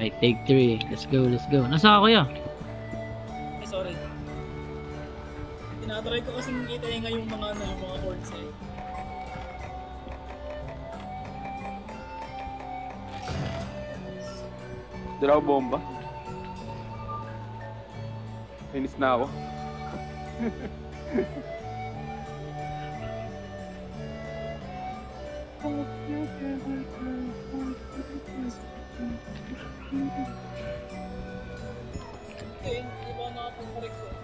Alright, take 3. Let's go, let's go. Nasa ako ya? Ay, sorry. Tinatry ko kasing kita yung mga ano, yung mga chords eh. Dala ko bomba. Inis na ako. Okay, di ba nakapag-record?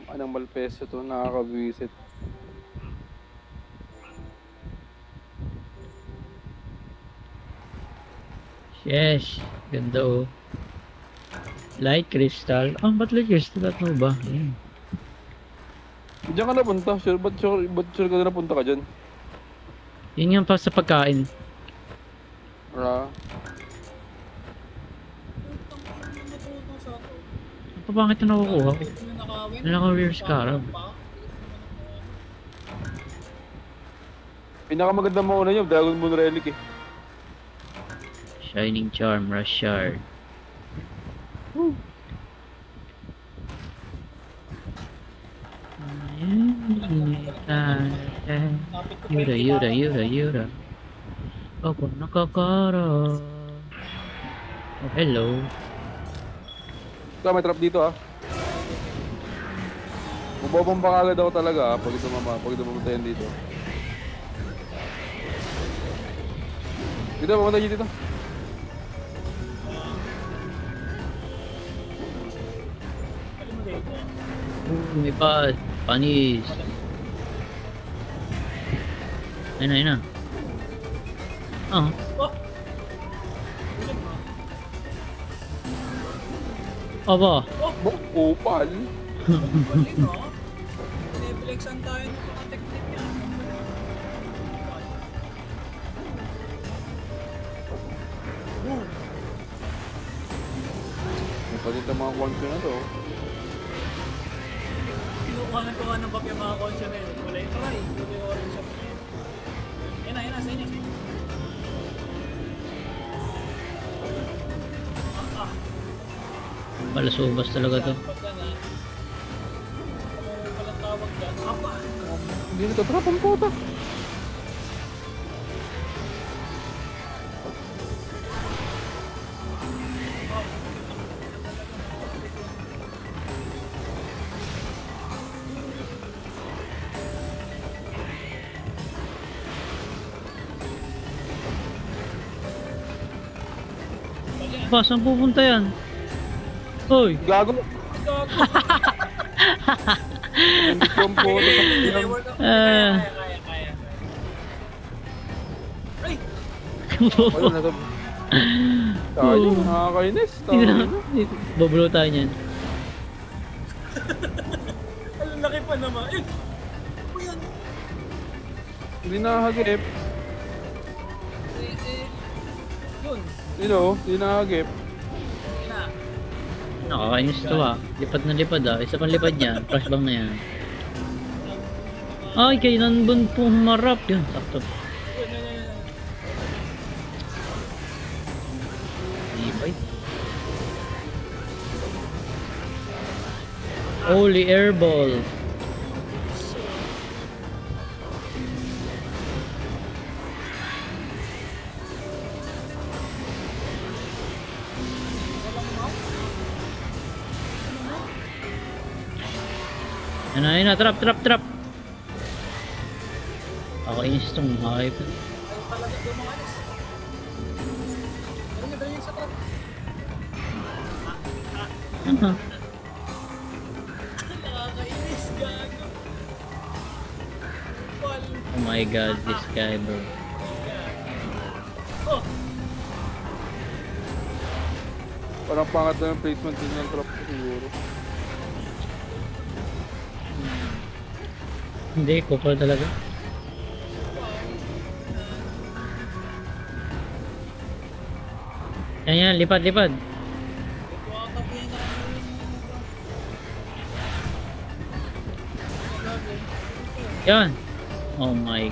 Anong malpeso to, nakaka-visit. Yes, ganda oh. Light crystal. Ah, ba't light crystal? Ano ba? Ayan. Diyan ka napunta, sure, ba't sure ka na napunta ka dyan? Yun yung pa sa pagkain. Ah, Ano pa bakit na nakukuha ko? Wala kang rare scarab. pinakamaganda mo una yun, Dragon Moon Relic eh. Shining Charm, Rush Shard. Yura, yura, yura, yura. Ako nakakara. Oh, hello. May trap dito ah. Mabobomba ka agad ako talaga ah, pag dumamatayan dito. Dito, pumunta dito. May bad. Panis. Ayun na, ayun na. Ah. Aba. Kupal. Pineflexan tayo ng mga technique yan. Napalit ang mga konsyo na to. Kinukuha ng bag yung mga konsyo na yun. Wala yung try. Wala yung orange shop na yun. Yan na, sa inyo. Malasubas talaga to. Walang tawag dyan. Apa! Hindi na trap ang puta. Ba, saan pupunta yan? Hoy! Gago. Hindi ko ang puta sa pilang. Kaya. Ay! Ayun na to. Tayo, nakakainis. Bablo tayo niyan. Ang laki pa naman. Eh! Ano yan? Hindi nakakagip. Yun. Hindi nakakagip. Na. Nakakainis to ah. Lipad na lipad ah. Isa pang lipad niya. Flashbang na yan. Ay, kay nanbun po humarap. Yun, sakto. Ibay. Holy airball. Ayun na, trap. Ako inis itong hype. Talaga dumakas. Dali sa trap. Nakakainis, gago. Wal. Oh my god, this guy bro. Oh! Parang pangat na yung placement din ng trap ko siguro. Hindi, kupal talaga. Yan, lipad. Yan. Oh my.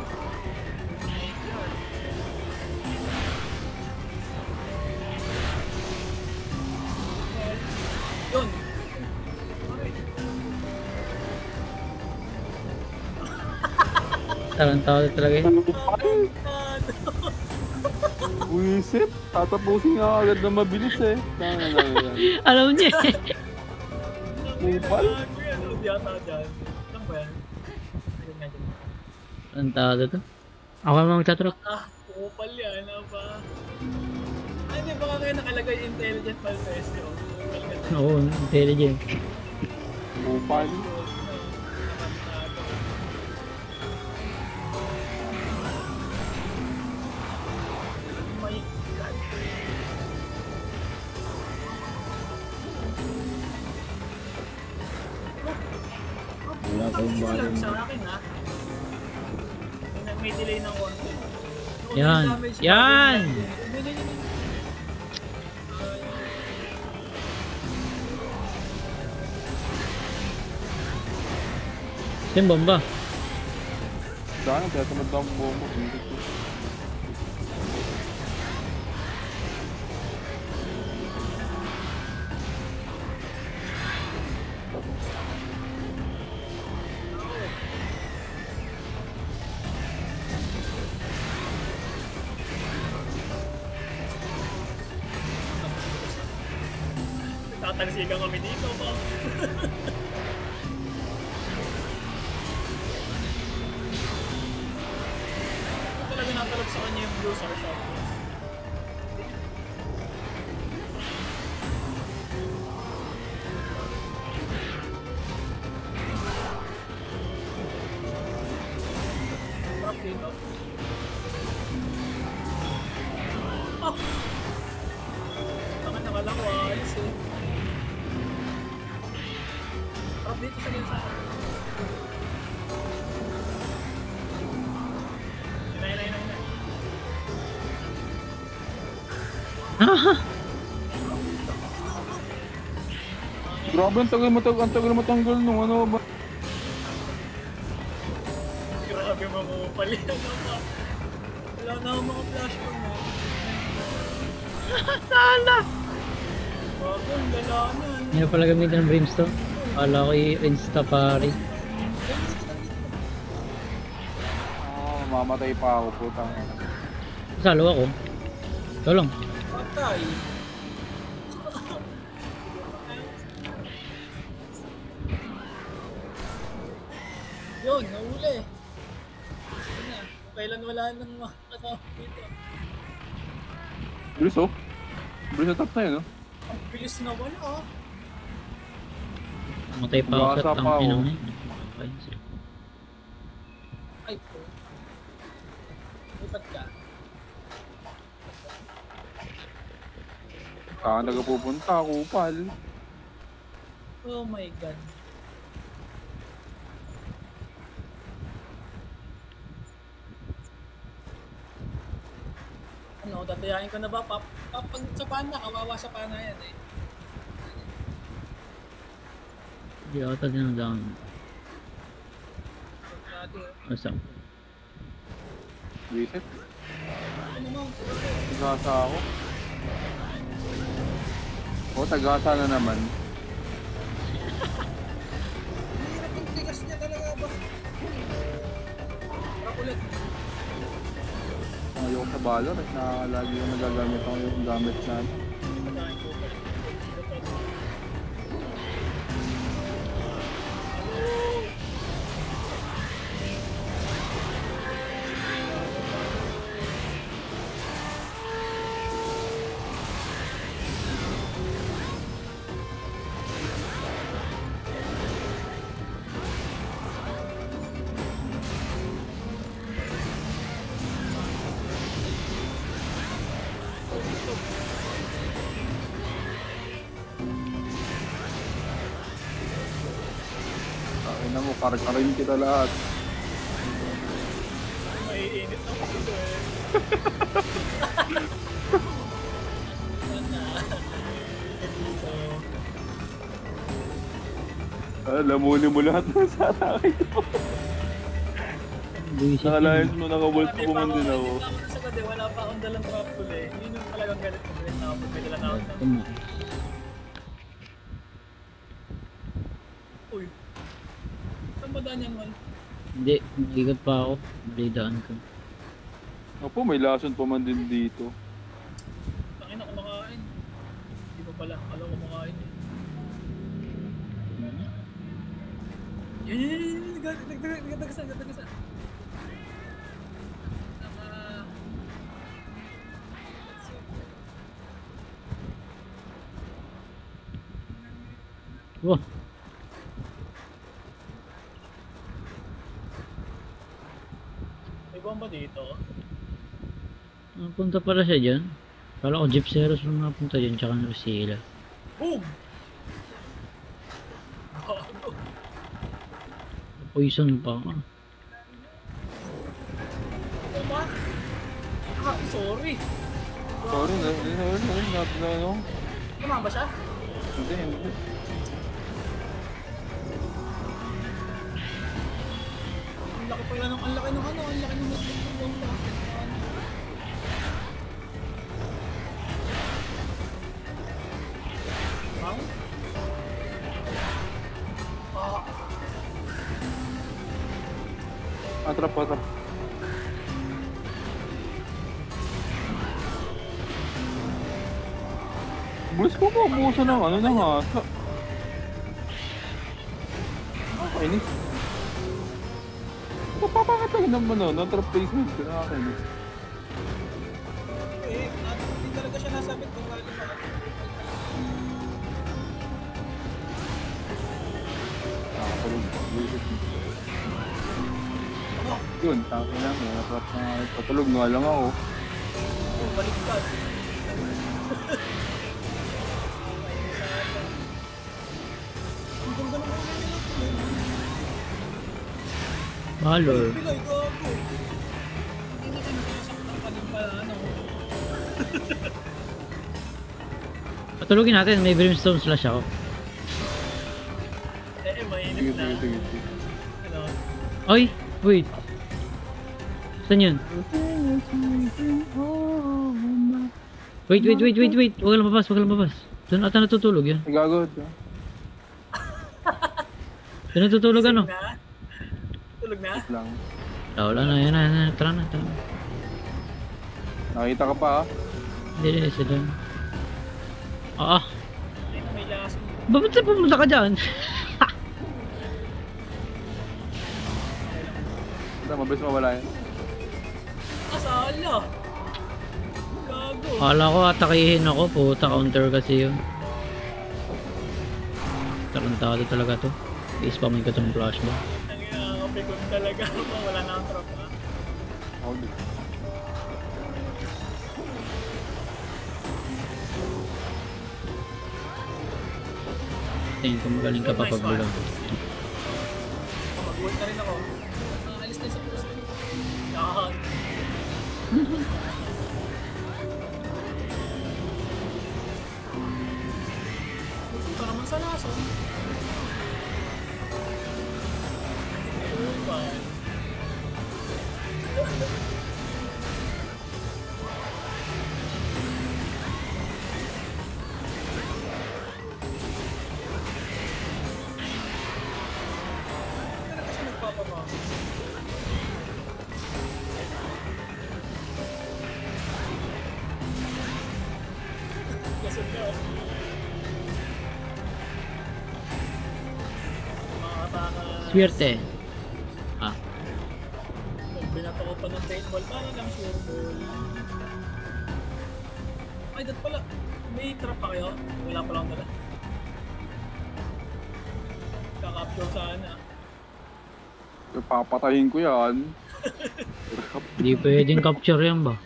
Tarantado talaga yun. Buisit, tatapusin nga agad na mabilis eh. Tama na yan. Alam niya eh. Kupal? Ano yata dyan? Ano ba yan? Ayun nga dyan. Tarantado to. Ako naman magtatrok. Ah, kupal yan. Ano ba? Ay, di ba kayo nakalagay intelligent malfesio? Oo, intelligent. Kupal? My God. Wala kayong Tapos balang. lang sa akin ha. May delay ng konti. Yan. Yan! Yung bomba. Saan? Kaya tamad na ang buo mo. Tatalsikan kami dito ba? Talaga natalab sa kanya yung blue star shot. Drop dito. Ah! Tama na kala ko ayos eh. Drop dito sa gansa. Hinay. Ah! Grabe, ang tagal matanggal nung ano ba? Grabe mga pali. Ano ba? Wala na akong mga flashbang mo. Sana! Bago, lalanan. Hindi na pala gamitin ng brimstone. Kala ko i-insta pari. Mamatay pa ako, putang. Salo ako. Ito lang. Patay. Yun, nahuli. Yun na, kailan wala nang makakasama dito. Bilis oh. Bilis na top na yun oh. Ang bilis na wala ah. Matay pa ako Basa sa pa tangin ako. ng okay. Ay po. Lipat ka. Saan nagpupunta, kupal. Oh my God. Ano, tatayain ko na ba? Pag sa pana, kawawa sa pana yan eh. Hindi ata din ang down. Grabe. Basta. Bisit. Ano mo? Tagasa ako. O, tagasa na naman. Hirap yung tigas niya talaga ba? Harap ulit. Ayoko sa Valorant na lagi yung nagagamit ako yung gamit na Patayin ko pa. Ay na mo, karkarin kita lahat. Maiinit na dito eh. Sana. Dito. Lamunin mo lahat ng satake ko. Buisit Nakalayas yun. mo, nakabult po man din ako. Hindi pa ako nasagad eh. Wala pa akong dalang trap tool eh. Yun yung talagang galit ko rin na ako. May dala na ako ng... Tama. Uy. Saan ba daan yan, man? Hindi, ikot pa ako. Blidaan ko. Opo, may lason pa man din dito. Tangin na kumakain. Hindi pa pala. Alam ko kumakain eh. Yan. Nagdagasan. Wah, May bomba dito. punta pala siya dyan. Kala ko Jeep Zeros yung napunta dyan, tsaka na sila. Boom! Gago. Poison pa. Bomba? Ah, sorry. Sorry, ano? Tumama ba siya? Hindi. Ang laki pala nung, ang laki nung ano, ang laki nung bomba. Wow. Atrap. Bulis ko po, buso ng ano na nga. Nakakainis. Papapakatagin naman na-trap placement ko, nakakainis. Hindi talaga siya nasabit kung bakit ba. Nakakapalog. Yun, taki lang, natrap na patulog nga lang ako. Oh, baliktad. Ang ganda ng mga nila. Valor. Pilay, gago. Hindi ka nasasaktan ka din pala, ano. Patulogin natin, may brimstone slash ako. Mainit na. Sige. Ano? Ay, wait. Saan yun? Wait. Huwag lang babas. Doon ata natutulog yun. Nagagod. Doon natutulog ano? Na? Tulog na? Lang. Wala na, yan na. Tara na. Nakita ka pa ah. Hindi, sila. Ay, may laso. Bakit saan pumunta ka dyan? Mabilis mawala yan. Asala! Gago! Akala ko atakihin ako, puta counter kasi yun. Tarantado talaga to. I-spamin ko itong flashbang. Ang inakapikon talaga. Wala na ang tropa. Hold it. Tingin ko magaling ka pa pag bulang. Mag-work na rin ako. Alis na sa post. Yan. Ito naman sa laso. Upan. Ano kasi nagpapama? Lasod ka. Makakataka. Swerte. Binato ko pa ng paintball para lang sure ball. Ay, dat pala. May trap pa kayo? Wala pa lang dala. Kakapture sana. Papatayin ko yan. Hindi pwedeng capture yan ba?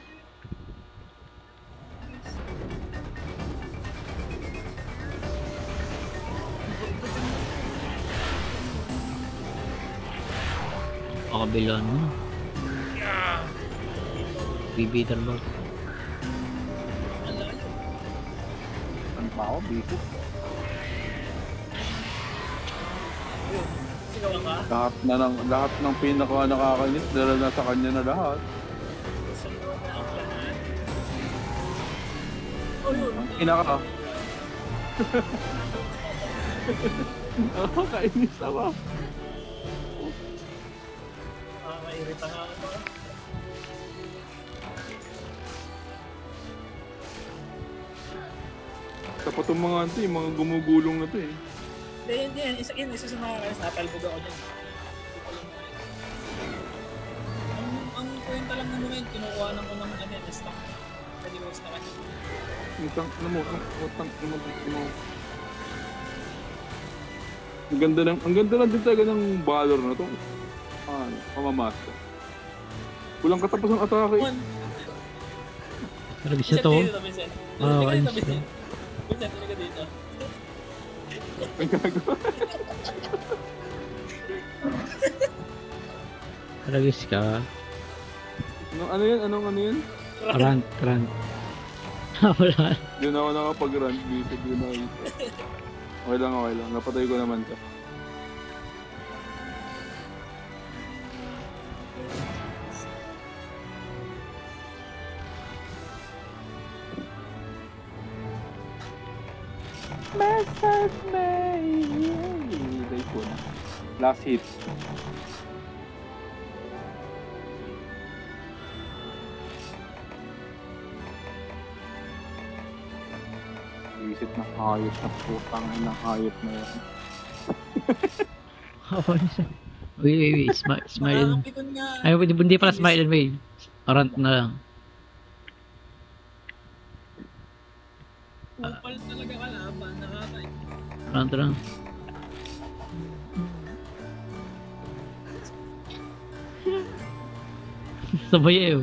Pakabila mo. Bibitan ba? Ang layo. Ano pa ako? Basic. Ayun. Sigawan ka? Lahat ng pinaka nakakainis dahil nasa kanya na lahat. Sigawan na ang lahat. Oh, yun. Ang pinaka. Nakakainis naman. Nakairita nga ako. Tapos itong mga ito, yung mga gumugulong na to eh. Hindi, isa sa mga kaya napalbog ako dyan. Ang kwenta lang naman ngayon, kinukuha lang ko ng ano yan, stock. Pwede ko stock ano. Utang, ano mo, ang ganda lang din talaga ng Valor na to. Pamamasa. Walang katapos ng atake. Pero gusto to. Vincent, Oo, ayos Vincent, to. Vincent, talaga dito. Ang gagawa. Ragis ka. Ano yan? Anong ano yan? Rant. Wala. Hindi na ako nakapag-run. Hindi na ako. Okay lang. Napatay ko naman to. Message me. Yay ko na. Last hit. Visit na hayop na putang na hayop na yan. Wait. Smile. Nakakapikon nga. Ay, hindi pala smile and wave. Rant na lang. Upal talaga kalaban. Nakakay. Rant lang. Sabay eh.